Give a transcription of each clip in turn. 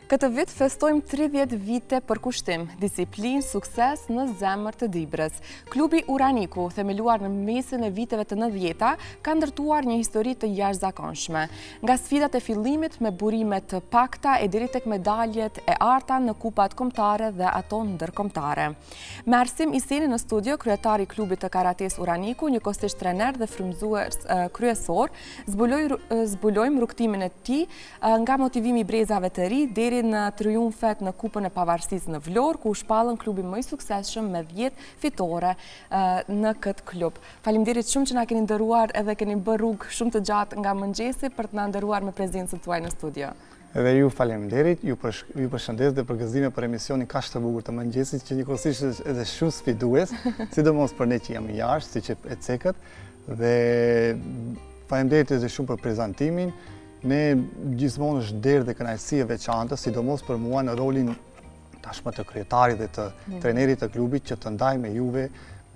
Këtë vit festojmë 30 vite për kushtim, disiplinë, sukses në zemër të Dibrës. Klubi Uraniku, themeluar në mesin e viteve të 90-ta, ka ndërtuar një histori të jashtëzakonshme. Nga sfidat e fillimit me burime të pakta e deri tek medaljet e arta në kupat kombëtare dhe ato ndërkombëtare. Me Arsim Iseni në studio, kryetari i klubit të karates Uraniku, njëkohësisht trener dhe frymëzues kryesor, zbulojmë rrugtimin e tij nga motivimi i brezave të ri deri në triumfet në Kupën e Pavarësisë në Vlorë, ku shpallën klubi më i suksesshëm me 10 fitore në këtë klub. Faleminderit shumë që na keni nderuar edhe keni bërë rrugë shumë të gjatë nga mëngjesi për të na nderuar me prezencën tuaj në studio. Edhe ju faleminderit, ju përshëndes dhe përgëzime për emisionin kaq të bukur të mëngjesit që njëkohësisht është edhe shumë sfidues, sidomos për ne që jam jashtë, siç e cekët, dhe faleminderit edhe shumë për prezantimin. Ne gjithmonë është derë dhe kënaqësi e veçantë, sidomos për mua në rolin tashmë të kryetarit dhe të trenerit të klubit që të ndaj me juve,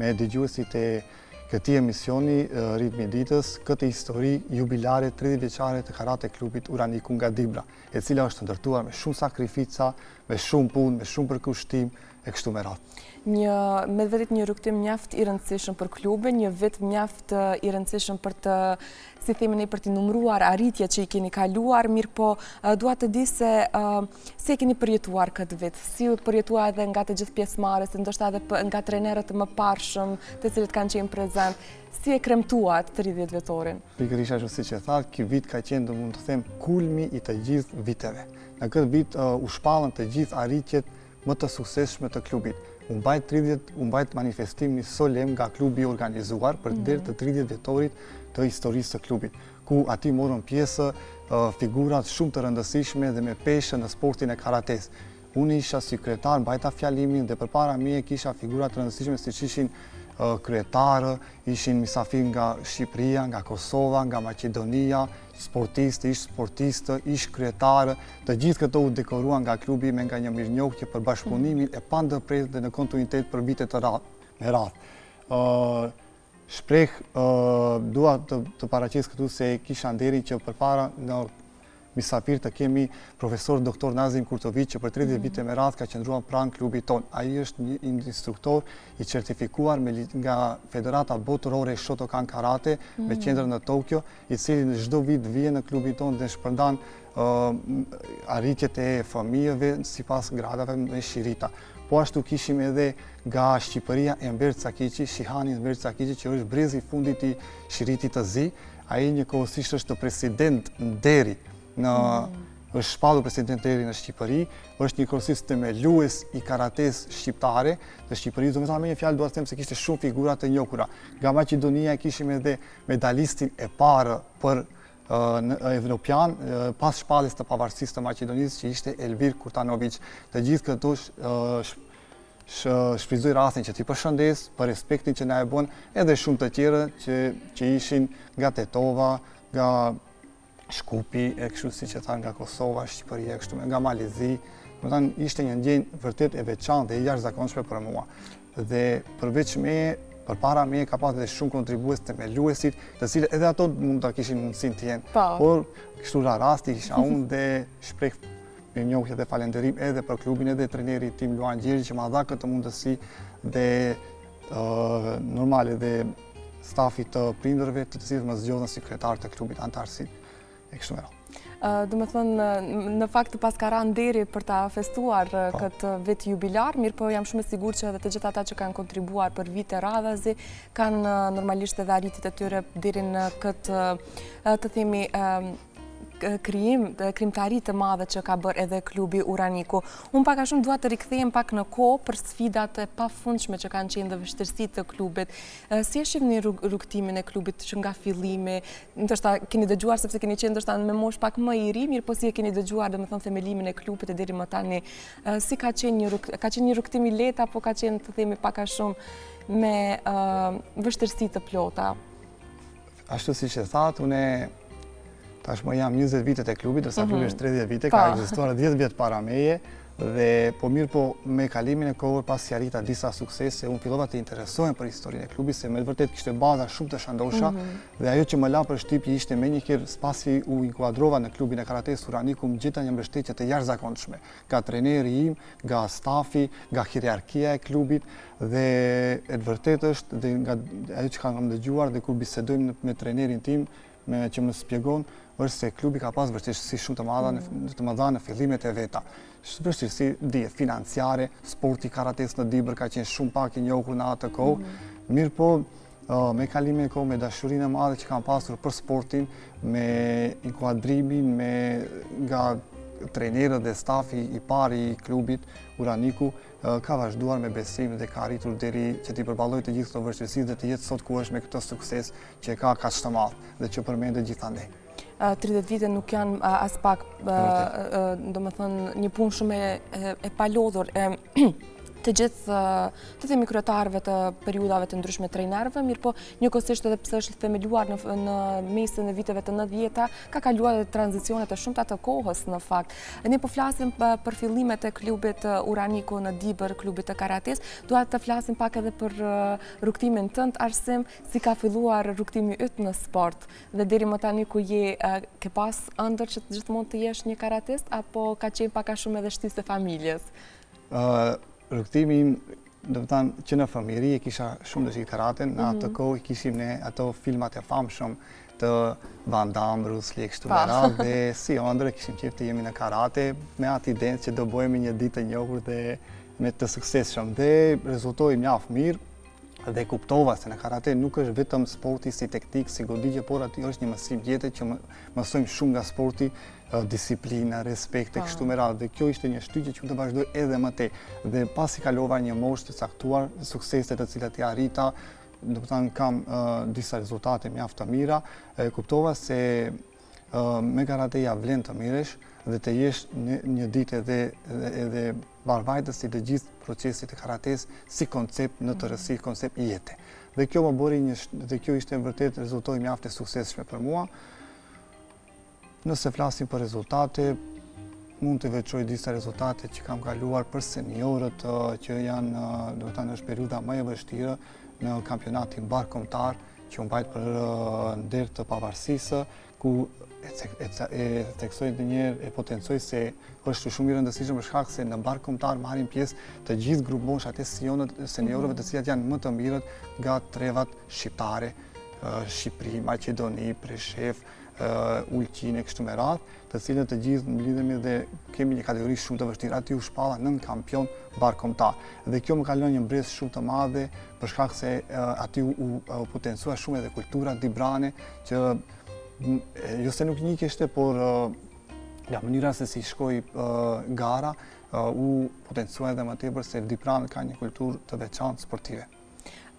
me dëgjuesit e këtij emisioni Ritmi i ditës, këtë histori jubilare 30 vjeçare të karate klubit Uraniku nga Dibra, e cila është ndërtuar me shumë sakrifica, me shumë punë, me shumë përkushtim e kështu me radhë. Me vetë një rrugtim mjaft i rëndësishëm për klubin, një vit mjaft i rëndësishëm për të, si themi ne, për të numëruar arritjet që i keni kaluar, mirë po dua të di se si e keni përjetuar këtë vit, si u përjetua edhe nga të gjithë pjesëmarrësit, ndoshta edhe nga trenerët të mëparshëm, të cilët kanë qenë prezent, si e kremtuat 30 vjetorin? Pikërisht ashtu siç e thatë, ky vit ka qenë, mund të them, kulmi i të gjithë viteve. Në këtë vit u shpallën të gjithë arritjet më të suksesshme të klubit. U mbajt manifestimin solemn nga klubi organizuar për deri të 30 vjetorit të historisë të klubit, ku aty morën pjesë figurat shumë të rëndësishme dhe me peshë në sportin e karates. Unë isha si kryetar, mbajta fjalimin dhe përpara meje kisha figura të rëndësishme siç ishin kryetarë, ishin misafir nga Shqipëria, nga Kosova, nga Maqedonia, sportistë, ish sportistë, ish kryetarë, të gjithë këto u dekoruan nga klubi me nga një mirënjohje për bashkëpunimin e pandërprer dhe në kontinuitet për vite të radhë. Dua të paraqes këtu se kisha nderin që përpara në misafir të kemi profesor doktor Nazim Kurtović që për 30 vite me radhë ka qëndruar pranë klubit ton. Ai është një instruktor i certifikuar nga Federata Botërore Shotokan Karate me qendrën në Tokyo, i cili në çdo vit vjen në klubin ton dhe shpërndan arritjet e fëmijëve sipas gradave me Shirita. Po ashtu kishim edhe nga Shqipëria Enver Cakiqi, Shihani Enver Cakiqi, që është brezi i fundit i Shiritit të Zi. Ai njëkohësisht është president nderi është shpallur president deri në Shqipëri, është njëkohësisht themelues i karates shqiptare të Shqipërisë. Domethënë me një fjalë dua të them se kishte shumë figura të njohura. Nga Maqedonia kishim edhe medalistin e parë për evropian pas shpalljes të pavarësisë të Maqedonisë, që ishte Elvir Kurtanović. Të gjithë këto shfrytëzoj rastin që t'i përshëndes për respektin që na e bën, edhe shumë të tjerë që ishin nga Tetova, nga Shkupi, e kështu siç e thanë, nga Kosova, Shqipëria, kështu nga Malizi. Domethënë ishte një ndjenjë vërtet e veçantë dhe e jashtëzakonshme për mua. Dhe përveç meje, përpara meje ka pasur edhe shumë kontribues themeluesit, të cilët edhe ato mund ta kishin mundësinë të jenë. Por kështu ra rasti isha unë dhe shpreh mirënjohje dhe falënderim edhe për klubin, edhe trenerit tim Luan Gjeri që ma dha këtë mundësi, dhe normal edhe stafit të prindërve të cilët më zgjodhen si kryetar të klubit antarësit. Do me thënë, në fakt pas ka ra nderi për ta festuar këtë vit jubilar, mirë po jam shumë e sigurt që edhe të gjithë ata që kanë kontribuar për vite radhazi kanë normalisht edhe arritjet e tyre deri në këtë, të themi, krijimtari të madhe që ka bërë edhe klubi Uraniku. Unë pak a shumë dua të rikthehem pak në kohë për sfidat e pafundshme që kanë qenë dhe vështirësitë të klubit. Si e shihni rrugtimin e klubit që nga fillimi, ndoshta keni dëgjuar sepse keni qenë ndoshta me moshë pak më i ri, mirë po si e keni dëgjuar domethënë themelimin e klubit e deri më tani, si ka qenë një rrugtim i lehtë apo ka qenë, të themi, pak a shumë me vështirësi të plota? Ashtu siç e thatë, unë tashmë jam 20 vitet e klubit, dërsa klubi është 30 vite, ka ekzistuar 10 vjet para meje, Dhe po mirë po me kalimin e kohër pas që arrita disa suksese, unë fillova të interesohem për historinë e klubit, se me vërtet kishte baza shumë të shëndosha dhe ajo që më la për shtypje ishte menjëherë spasi u inkuadrova në klubin e karates Uraniku, më gjeta një mbështetje të jashtëzakonshme nga trajneri im, nga stafi, nga hierarkia e klubit dhe e vërtet është dhe nga ajo që kam dëgjuar dhe kur bisedojmë me trajnerin tim, që më shpjegon, është se klubi ka pas vështirësi shumë të mëdha në fillimet e veta. Vështirësi dihet financiare, sporti karates në Dibër ka qenë shumë pak i njohur në atë kohë. Mirë po, me kalimin e kohë, me dashurinë e madhe që kam pasur për sportin, me inkuadrimin nga trajnerët dhe stafi i parë i klubit Uraniku, ka vazhduar me besim dhe ka arritur deri që t'i përballojë të gjithë këto vështirësi dhe të jetë sot ku është me këtë sukses që ka kaq të madh dhe që përmendet gjithandej. 30 vite nuk janë as pak, domethënë një punë shumë e palodhur. Të gjithë të themi kryetarëve të periudhave të ndryshme trajnerëve, mirë po njëkohësisht edhe pse është themeluar në mesin e viteve të 90-ta, ka kaluar edhe tranzicione të shumta të kohës në fakt. Ne po flasim për fillimet e klubit Uraniku në Dibër, klubit të karates, dua të flasim pak edhe për rrugtimin tënd, Arsim, si ka filluar rrugtimi yt në sport dhe deri më tani ku je, ke pas ëndër që gjithmonë të jesh një karatist apo ka qenë pak a shumë edhe shtysë e familjes? Rrugtimi im, do të thënë që në familje kisha shumë dëshirë karaten, në atë kohë kishim ne ato filmat e famshëm të Van Damme, Bruce Lee, kështu me radhë dhe si ëndër kishim qejf të jemi në karate me atë idenë që do bëhemi një ditë të njohur dhe me të suksesshëm dhe rezultoi mjaft mirë dhe kuptova se në karate nuk është vetëm sporti si teknik, si goditje, por aty është një mësim jetë që mësojmë shumë nga sporti, disiplina, respekt e kështu me radhë dhe kjo ishte një shtytje që të vazhdoj edhe më tej dhe pasi kalova një moshë të caktuar, sukseset të cilat i arrita, do të thënë kam disa rezultate mjaft të mira, kuptova se me karateja vlen të miresh dhe të jesh një ditë edhe varvajtës i të gjithë procesit e karates si koncept në të rësi, koncept jete. Dhe kjo më bëri dhe kjo ishte vërtet rezultoi mjaft e suksesshme për mua. Nëse flasim për rezultate, mund të veçoj disa rezultate që kam kaluar për seniorët që janë, do të thënë, është periudha më e vështirë në kampionatin barkombëtar që u mbajt për nder të pavarësisë, ku e theksoj ndonjëherë e potencoj se është shumë i rëndësishëm për shkak se në barkombëtar marrin pjesë të gjithë grup moshat e seniorëve të cilat janë më të mirët nga trevat shqiptare, Shqipëri, Maqedoni, Preshef, Ulqine, kështu me radhë, të cilët të gjithë mblidhemi dhe kemi një kategori shumë të vështirë. Aty u shpalla 9 kampion barkombëtar. Dhe kjo më kalon një mbresë shumë të madhe për shkak se aty u potencua shumë edhe kultura dibrane që jo se nuk njiheshte, por nga mënyra se si shkoi gara u potencua edhe më tepër se Dibran ka një kulturë të veçantë sportive.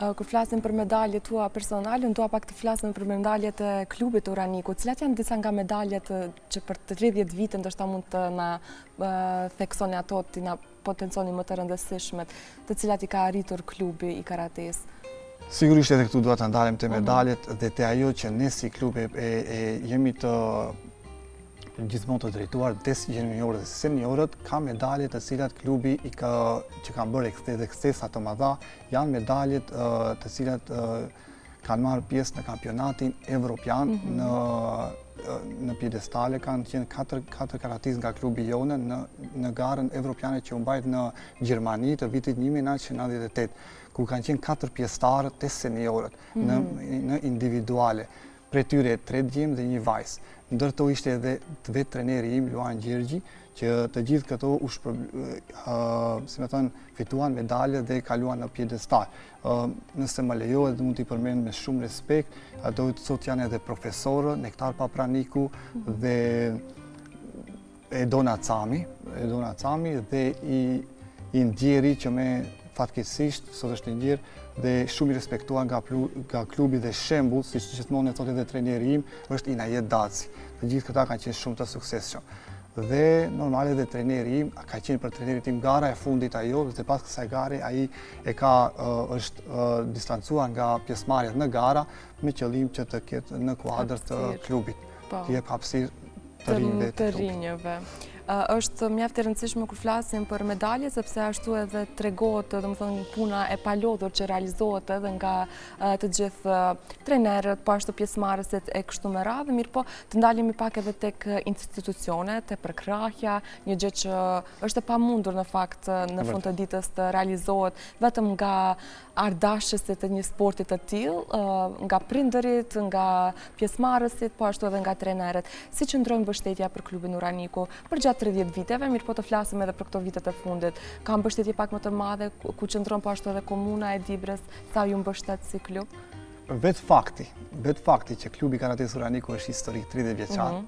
Kur flasim për medaljet tua personale, dua pak të flasim për medaljet e klubit Uraniku. Cilat janë disa nga medaljet që për 30 vite ndoshta mund të na theksoni ato, të na potenconi më të rëndësishmet, të cilat i ka arritur klubi i karates? Sigurisht edhe këtu dua të ndalem te medaljet dhe te ajo që ne si klub jemi të gjithmonë të drejtuar des juniorët dhe seniorët, ka medaljet të cilat klubi që kanë bërë ekscesa të mëdha, janë medaljet të cilat kanë marrë pjesë në kampionatin evropian në pjedestale, kanë qenë 4 karatistë nga klubi jonë në garën evropiane që u mbajt në Gjermani të vitit 1998, ku kanë qenë 4 pjesëtarë të seniorët në individuale. Pre tyre 3 djemë dhe 1 vajzë. Ndërto ishte edhe vetë treneri im, Luan Gjergji, që të gjithë këto si me thënë, fituan medalje dhe kaluan në pjedestal. Nëse më lejohet, mund t'i përmend me shumë respekt, ato sot janë edhe profesorë, Nektar Papraniku dhe Edona Cami dhe i ndjeri që me fatkeqësisht, sot është ndjer dhe shumë i respektuar nga klubi dhe shembull, siç gjithmonë e thotë edhe trajneri im, është Inajet Daci. Të gjithë këta kanë qenë shumë të suksesshëm. Dhe normale edhe trajneri im ka qenë për trajnerin tim gara e fundit ajo, dhe pas kësaj gare ai është distancuar nga pjesëmarrjet në gara me qëllim që të ketë në kuadër të klubit. Të jep hapësirë të rinjve. është mjaft e rëndësishme kur flasim për medalje, sepse ashtu edhe tregohet, domethënë, puna e palodhur që realizohet edhe nga të gjithë trajnerët, po ashtu pjesëmarrësit e kështu me radhë, mirë po të ndalemi pak edhe tek institucionet, e përkrahja, një gjë që është e pamundur në fakt në fund të ditës të realizohet vetëm nga ardashësit të një sporti të tillë, nga prindërit, nga pjesëmarrësit, po ashtu edhe nga trajnerët. Si qëndron mbështetja për klubin Uraniku për gjatë 30 viteve, mirë po të flasim edhe për këto vitet e fundit. Ka mbështetje pak më të madhe, ku qëndron po ashtu edhe komuna e Dibrës, sa ju mbështet si klub? Vetë fakti që klubi Karates Uraniku është historik 30 vjeçar,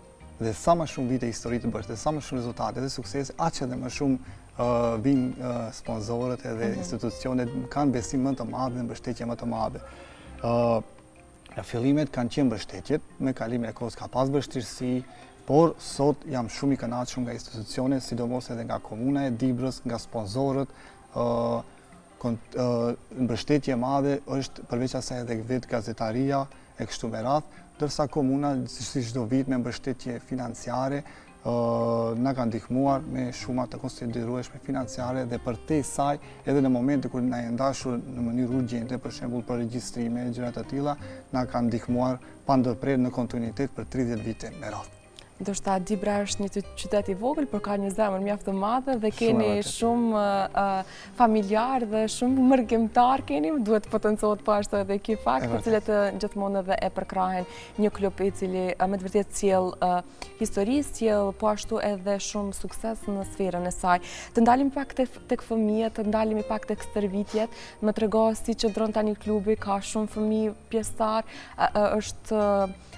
dhe sa më shumë vite histori të bësh, dhe sa më shumë rezultate dhe suksese, aq edhe më shumë vinë sponsorët edhe institucionet kanë besim më të madhe dhe mbështetje më të madhe. Në fillimet kanë qenë mbështetjet, me kalimin e kohës ka pas vështirësi, por sot jam shumë i kënaqur nga institucionet, sidomos edhe nga komuna e Dibrës, nga sponsorët. Mbështetje e madhe është përveç asaj edhe vetë gazetaria e kështu me radhë, ndërsa komuna si çdo vit me mbështetje financiare na kanë ndihmuar me shuma të konsiderueshme financiare dhe për te saj edhe në momente kur na janë dashur në mënyrë urgjente, për shembull për regjistrime e gjëra të tilla, na kanë ndihmuar pa ndërprerje në kontinuitet për 30 vite me radhë. Ndoshta Dibra është një qytet i vogël, por ka një zemër mjaft të madhe dhe keni shumë familjar dhe shumë mërgemtar keni, duhet potencohet po ashtu edhe ky fakt, të cilët gjithmonë edhe e përkrahen një klub i cili me të vërtetë sjell histori, sjell po ashtu edhe shumë sukses në sferën e saj. Të ndalim pak tek fëmijët, të ndalim pak tek stërvitjet, më trego si qëndron tani klubi, ka shumë fëmijë pjesëtar, është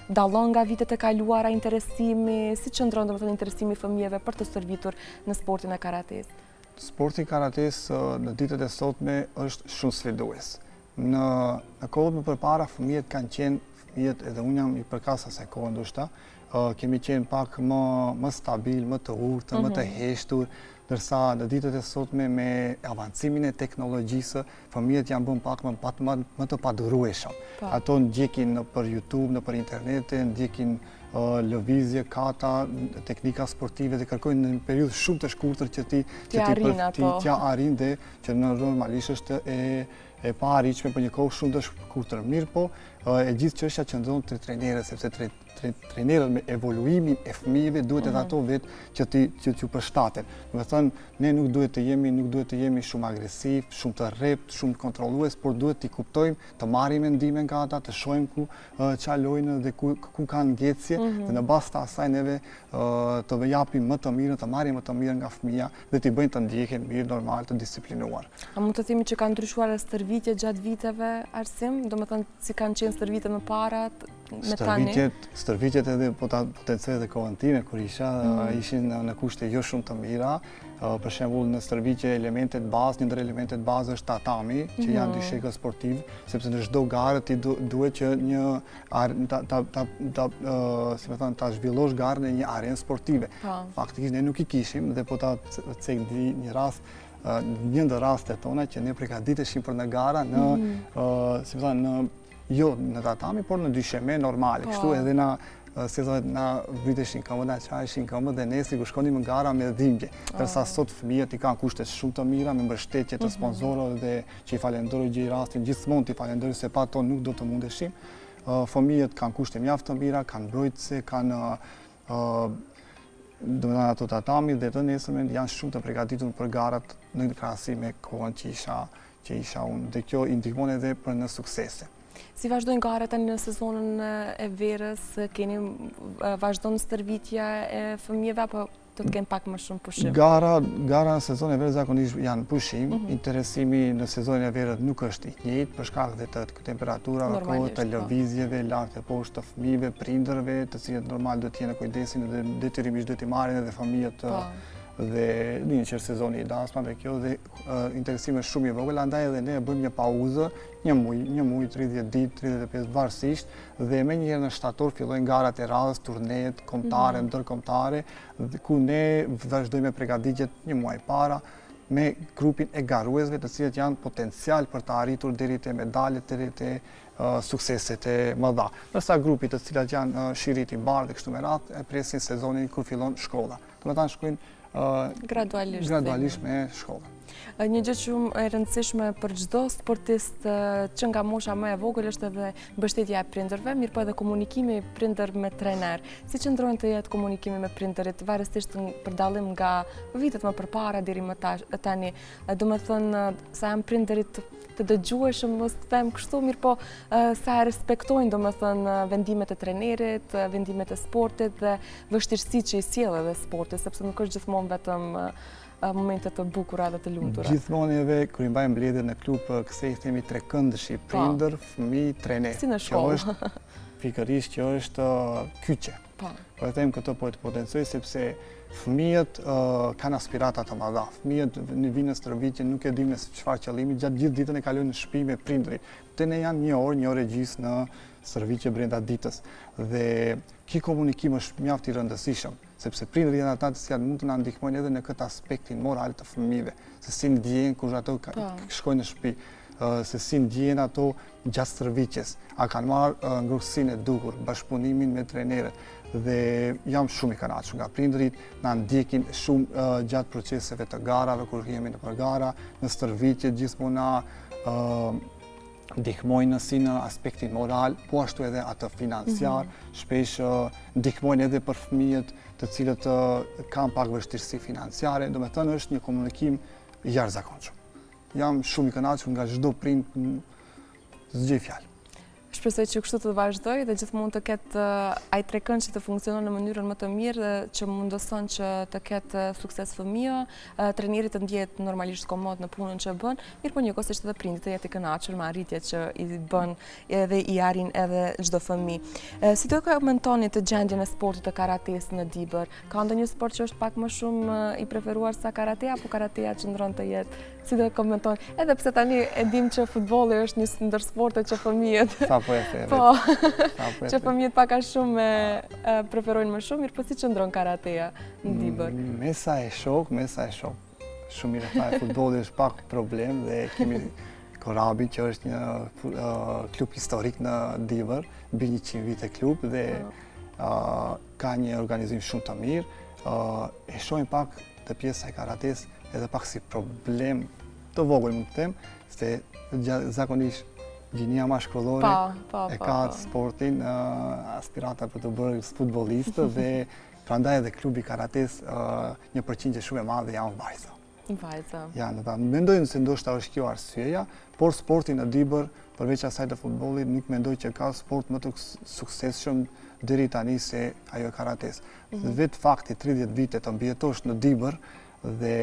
dallon nga vitet e kaluara interesimi, si qëndron domethënë interesimi i fëmijëve për të stërvitur në sportin e karates? Sporti karates në ditët e sotme është shumë sfidues. Në kohët më përpara fëmijët kanë qenë, fëmijët edhe unë jam i përkas asaj kohë ndoshta, kemi qenë pak më stabil, më të urtë, më të heshtur, ndërsa në ditët e sotme me avancimin e teknologjisë, fëmijët janë bën pak më të padurueshëm. Ato ndjekin nëpër YouTube, nëpër internet, ndjekin lëvizje, kata, teknika sportive dhe kërkojnë në një periudhë shumë të shkurtër që ti t'ja arrin dhe që normalisht është e pa arritshme për një kohë shumë të shkurtër. Mirë po, e gjithë çështja qëndron te trajnerët, sepse trajnerët me evoluimin e fëmijëve duhet edhe ato vetë që t'ju përshtaten. Do të thonë, ne nuk duhet të jemi shumë agresiv, shumë të rrept, shumë kontrollues, por duhet t'i kuptojmë, të marrim mendime nga ata, të shohim ku çalojnë dhe ku kanë ngjecje, dhe në bazë të asaj neve të japim më të mirën, të marrim më të mirën nga fëmia dhe t'i bëjnë të ndjehen mirë, normal, të disiplinuar. A mund të themi që kanë ndryshuar stërvitjet gjatë viteve, Arsim? Domethënë si kanë qenë stërvitjet më para me tani? Stërvitjet edhe po ta potencoj edhe kohën time kur ishin në kushte jo shumë të mira. Për shembull në stërvitje elementet bazë, një ndër elementet bazë është tatami, që janë dyshekë sportiv, sepse në çdo garë ti duhet që ta zhvillosh garën në një arenë sportive. Faktikisht ne nuk i kishim dhe po ta cek një rast, një ndër rastet tona që ne përgatiteshim për në gara jo në tatami, por në dysheme normale. Kështu edhe na vriteshin këmbë, na çajshin këmbë dhe ne sikur shkonim në gara me dhimbje. Ndërsa sot fëmijët i kanë kushte shumë të mira me mbështetje të sponsorëve dhe që i falenderoj gjej rastin, gjithmonë t'i falenderoj se pa to nuk do të mundeshim. Fëmijët kanë kushte mjaft të mira, kanë mbrojtëse, kanë domethënë ato tatami dhe të nesërmen janë shumë të përgatitur për garat në krahasim me kohën që isha unë. Dhe kjo i ndihmon edhe për në suksese. Si vazhdojnë garat tani në sezonën e verës? Vazhdon stërvitja e fëmijëve apo do të kenë pak më shumë pushim? Gara në sezonën e verës zakonisht janë pushim. Interesimi në sezonën e verës nuk është i njëjtë për shkak të temperaturave, të lëvizjeve lart e poshtë të fëmijëve, prindërve, të cilët normal do të jenë kujdesin dhe detyrimisht do t'i marrin edhe fëmijët dhe një qërë sezoni i dasma dhe kjo dhe interesime shumë i vogël, andaj edhe ne bëjmë një pauzë, një muj, 30 ditë, 35 varësisht, dhe me njëherë në shtator fillojnë garat e radhës, turnet, kombëtare, ndërkombëtare, ku ne vazhdojmë me përgatitjet një muaj para, me grupin e garuesve të cilët janë potencial për të arritur deri te medaljet, deri te sukseset e mëdha. Ndërsa grupit të cilat janë shirit i bardhë dhe kështu me radhë, e presin sezonin kur fillon shkolla. domethënë shkojnë gradualisht me shkollën. Një gjë shumë e rëndësishme për çdo sportist që nga mosha më e vogël është edhe mbështetja e prindërve, mirë po edhe komunikimi prindër me trener. Si qëndron të jetë komunikimi me prindërit, varësisht për dallim nga vitet më përpara deri më tani. Domethënë sa janë prindërit të dëgjueshëm, mos të them kështu, mirë po sa e respektojnë domethënë vendimet e trenerit, vendimet e sportit dhe vështirësitë që i sjell edhe sporti, sepse nuk është gjithmonë vetëm momente të bukura dhe të lumtura. Gjithmonë edhe kur i mbajmë mbledhjet në klub, themi trekëndëshi, prindër, fëmijë, trener. Si në shkollë. Pikërisht që është kyçe. Po e them këto po të potencoj sepse fëmijët kanë aspirata të mëdha. Fëmijët në vinë në stërvitje nuk e dinë se çfarë qëllimi, gjatë gjithë ditën e kalojnë në shtëpi me prindrit. Te ne janë një orë e gjysmë në stërvitje brenda ditës dhe ky komunikim është mjaft i rëndësishëm, sepse prindërit janë ata që mund të na ndihmojnë edhe në këtë aspektin moral të fëmijëve, se si ndjehen kur ato shkojnë në shtëpi, se si ndjehen ato gjatë stërvitjes, a kanë marrë ngrohtësinë e duhur, bashkëpunimin me trenerët dhe jam shumë i kënaqur nga prindërit, na ndjekin shumë gjatë proceseve të garave kur jemi në gara, në stërvitje gjithmonë na ndihmojnë si në aspektin moral, po ashtu edhe atë financiar, shpesh ndihmojnë edhe për fëmijët të cilët kanë pak vështirësi financiare, domethënë është një komunikim i jashtëzakonshëm. Jam shumë i kënaqur nga çdo prind, s'gjej fjalë. Shpresoj që kështu të vazhdoj dhe gjithmonë të ketë ai trekënd që të funksionon në mënyrën më të mirë, që mundoson që të ketë sukses fëmia, treneri të ndjehet normalisht komod në punën që bën, mirë po njëkohësisht edhe prindi të jetë i kënaqur me arritjet që i bën edhe i arrin edhe çdo fëmijë. Si do komentoni të gjendjen e sportit të karates në Dibër? Ka ndonjë sport që është pak më shumë i preferuar sa karatea, apo karatea qëndron të jetë? Si do komentoni? Edhe pse tani e dim që futbolli është një ndër sportet që fëmijët që fëmijët pak a shumë preferojnë më shumë, mirë po si qëndron karatea në Dibër? Mesa e shok. Shumë mirë e futbolli është pak problem dhe kemi Korabi që është një klub historik në Dibër, mbi 100 vite klub dhe ka një organizim shumë të mirë. E shohim pak të pjesa e karates edhe pak si problem të vogël mund të them, se zakonisht gjinia mashkullore e ka sportin, aspirata për të bërë futbollistë dhe prandaj edhe klubi karates një përqindje shumë e madhe janë vajza. Mendoj se ndoshta është kjo arsyeja, por sporti në Dibër, përveç asaj të futbollit, nuk mendoj që ka sport më të suksesshëm deri tani se ajo karates. Vetë fakti 30 vite të mbijetosh në Dibër dhe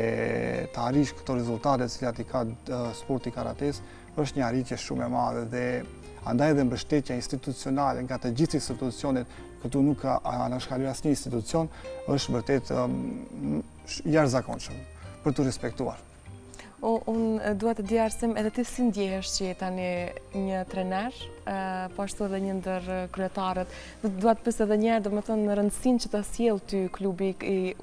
të arrish këto rezultate që i ka sporti karates, është një arritje shumë e madhe dhe andaj edhe mbështetja institucionale nga të gjithë institucionet, këtu nuk ka anashkaluar asnjë institucion, është vërtet jashtëzakonshëm për të respektuar. Unë dua të di Arsim, edhe ti si ndjehesh që je tani një trener, po ashtu edhe një ndër kryetarët. Dua të pyes edhe një herë, domethënë rëndësinë që ta sjell ty klubi i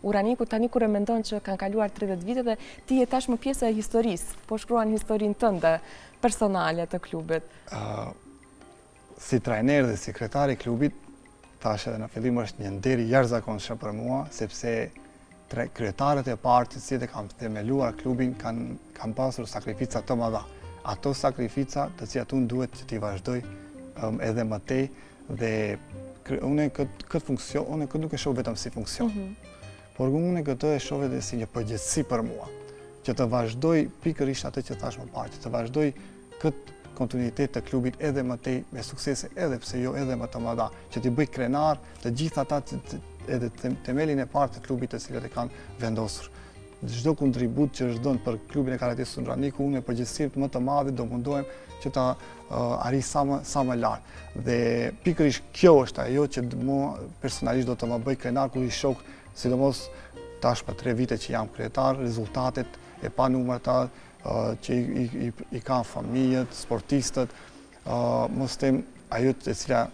Uranikut tani kur e mendon që kanë kaluar 30 vite dhe ti je tashmë pjesë e historisë, po shkruan historinë tënde personale të klubit. Si trajner dhe sekretar i klubit, tash edhe në fillim është një nder i jashtëzakonshëm për mua, sepse kryetarët e partit që kanë themeluar klubin kanë pasur sakrifica të mëdha. Ato sakrifica të cilat unë duhet që t'i vazhdoj edhe më tej dhe unë këtë nuk e shoh vetëm si funksion. Por unë këtë e shoh edhe si një përgjegjësi për mua, që të vazhdoj pikërisht atë që thash më parë, që të vazhdoj këtë kontinuitet të klubit edhe më tej me suksese, edhe pse jo edhe më të mëdha, që t'i bëj krenar të gjithë ata edhe themelin e parë të klubit të cilët e kanë vendosur. Çdo kontribut që është dhënë për klubin e karates Uranikut, unë me përgjegjësi më të madhe do mundohem që ta arrijë sa më lart. Dhe pikërisht kjo është ajo që mua personalisht do të më bëj krenar kur i shoh, sidomos tash për 3 vite që jam kryetar, rezultatet e panumërta që i kanë familjet, sportistët, mos them ajo e cila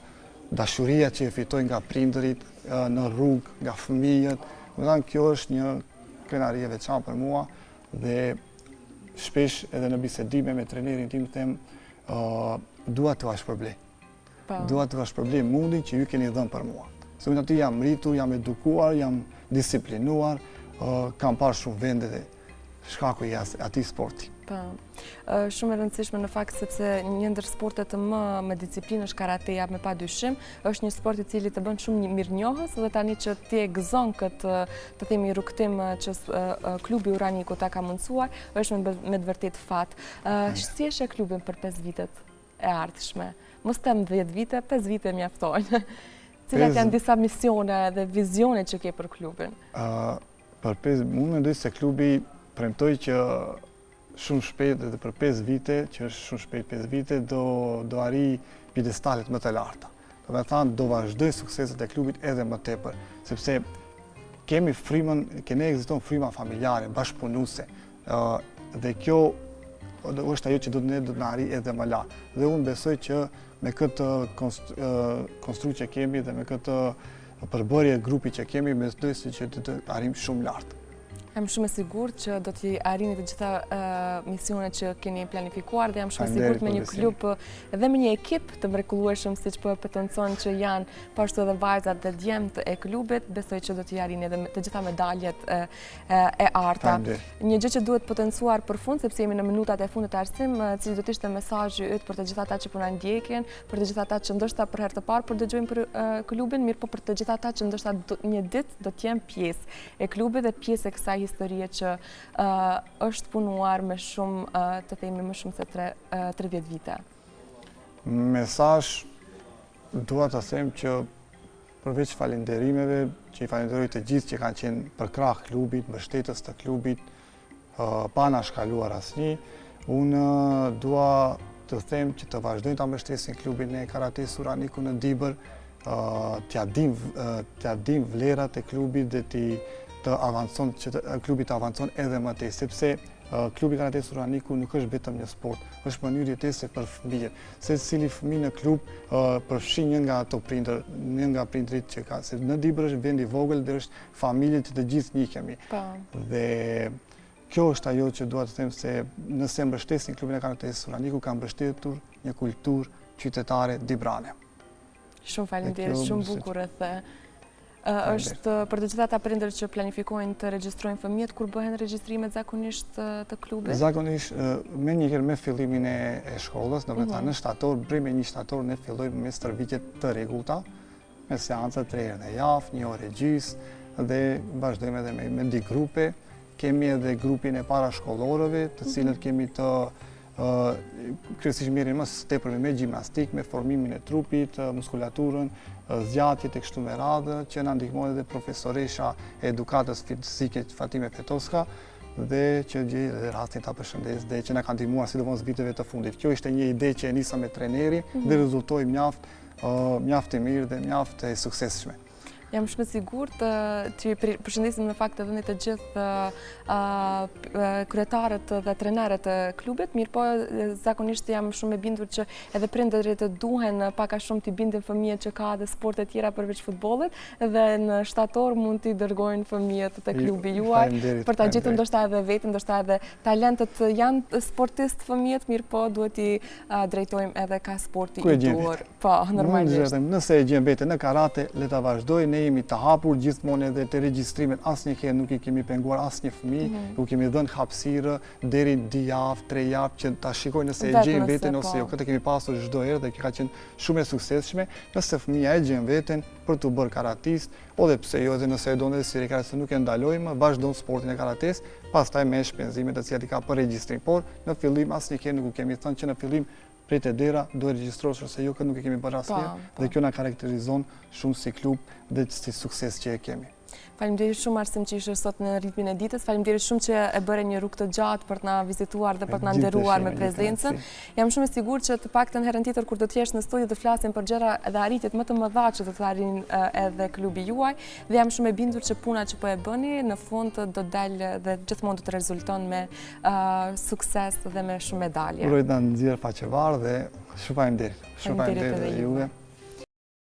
dashuria që e fitojnë nga prindërit në rrugë, nga fëmijët. Domethënë kjo është një krenari e veçantë për mua dhe shpesh edhe në bisedime me trenerin tim them dua të shpërblej. Dua të shpërblej mundin që ju keni dhënë për mua. Se unë aty jam rritur, jam edukuar, jam disiplinuar, kam parë shumë vende dhe shkaku i atij sporti. Shumë e rëndësishme në fakt sepse një ndër sportet më me disciplinë është karateja me padyshim, është një sport i cili të bën shumë mirënjohës dhe tani që ti e gëzon këtë të themi rrugtim që klubi Uraniku ta ka mundsuar, është me të vërtet fat. Si është klubin për 5 vitet e ardhshme? Mos them 10 vite, 5 vite mjaftojnë. Cilat janë disa misione dhe vizione që ke për klubin? Unë mendoj se klubi premtoj që shumë shpejt dhe për 5 vite, që është shumë shpejt 5 vite, do arri pjedestalet më të larta. Do me thanë, do vazhdoj sukseset e klubit edhe më tepër, sepse kemi frymën, ne ekziston fryma familjare, bashkëpunuese, dhe kjo është ajo që ne do të na arri edhe më lart. Dhe unë besoj që me këtë konstrukt që kemi dhe me këtë përbërje grupi që kemi, besoj se që do të arrim shumë lart. Jam shumë e sigurt që do t'i arrini të gjitha misionet që keni planifikuar dhe jam shumë e sigurt me një klub dhe me një ekip të mrekullueshëm siç po potencon që janë pashtu edhe vajzat dhe djemtë e klubit, besoj që do t'i arrini edhe të gjitha medaljet e arta. Një gjë që duhet potencuar për fund, sepse jemi në minutat e fundit të Arsim, cili do të ishte mesazhi yt për të gjitha ata që po na ndjekin, për të gjitha ata që ndoshta për herë të parë po dëgjojnë për klubin, mirë po për të gjitha ata që ndoshta një ditë do të jenë pjesë e klubit dhe pjesë e kësaj historie që është punuar me shumë, të themi më shumë se 30 vite. Mesazh dua të them që përveç falënderimeve, që i falenderoj të gjithë që kanë qenë për krah klubit, mbështetës të klubit, pa na shkaluar asnjë, unë dua të them që të vazhdojnë ta mbështesin klubin e Karates Uraniku në Dibër, t'ia dim vlerat e klubit dhe klubi të avancon edhe më tej, sepse klubi Karates Uraniku nuk është vetëm një sport, është mënyrë jetese për fëmijët. Secili fëmijë në klub përfshin një nga ato prindër, një nga prindrit që ka, se në Dibër është vend i vogël dhe është familje që të gjithë njihemi. Dhe kjo është ajo që dua të them, se nëse mbështesin klubin e Karates Uraniku, kanë mbështetur një kulturë qytetare dibrane. Shumë faleminderit, shumë bukur e the. Është për të gjitha ata prindër që planifikojnë të regjistrojnë fëmijët, kur bëhen regjistrimet zakonisht të klubit? Zakonisht, menjëherë me fillimin e shkollës, do të thënë në shtator, brimi 1 shtator ne fillojmë me stërvitjet të rregullta, me seanca 3 herë në javë, 1 orë gjys, dhe vazhdojmë edhe me di grupe. Kemi edhe grupin e parashkollorëve, të cilët kemi të kryesisht merren më tepër me gjimnastik, me formimin e trupit, muskulaturën, zgjatjet e kështu me radhë, që na ndihmon edhe profesoresha e edukatës fizike Fatime Petoska, dhe që gjej edhe rastin ta përshëndes dhe që na kanë ndihmuar sidomos viteve të fundit. Kjo ishte një ide që e nisa me trenerin dhe rezultoi mjaft e mirë dhe mjaft e suksesshme. Jam shumë e sigurt që përshëndesim në fakt edhe të gjithë kryetarët dhe trenerët e klubit, mirë po zakonisht jam shumë e bindur që edhe prindërit duhen pak a shumë t'i bindin fëmijët që ka edhe sporte tjera përveç futbollit dhe në shtator mund t'i dërgojnë fëmijët te klubi juaj për ta gjetur ndoshta edhe vetë, ndoshta edhe talentet janë sportistë fëmijët, mirë po duhet t'i drejtojmë edhe ka sporti i duhur. Po, normalisht. Nëse e gjen veten në karate, le ta vazhdojë. Ne jemi të hapur gjithmonë edhe te regjistrimet, asnjëherë nuk i kemi penguar asnjë fëmijë, nuk kemi dhënë hapësirë deri 2 javë, 3 javë që ta shikojnë nëse e gjen veten ose jo. Këtë kemi pasur çdo herë dhe ka qenë shumë e suksesshme. Nëse fëmia e gjen veten për të bërë karatist, ose pse jo, edhe nëse e don edhe si rekreacion nuk e ndalojmë, vazhdon sportin e karates, pastaj me shpenzimet të cilat i ka për regjistrim. Por në fillim asnjëherë nuk kemi thënë që në fillim prej të dera do e regjistrosh ose jo, këtë nuk e kemi bërë asnjëherë dhe kjo na karakterizon shumë si klub dhe si sukses që e kemi. Faleminderit shumë Arsim që ishe sot në ritmin e ditës, faleminderit shumë që e bëre një rrugë të gjatë për të na vizituar dhe për të na nderuar me prezencën. Jam shumë e sigurt që të paktën herën tjetër kur do të jesh në studio të flasim për gjëra dhe arritjet më të mëdha që do të arrijnë edhe klubi juaj dhe jam shumë e bindur që puna që po e bëni në fund do dalë dhe gjithmonë do të rezulton me sukses dhe me shumë medalje. Uroj të na nxjerr faqevar dhe shumë faleminderit. Shumë faleminderit edhe juve.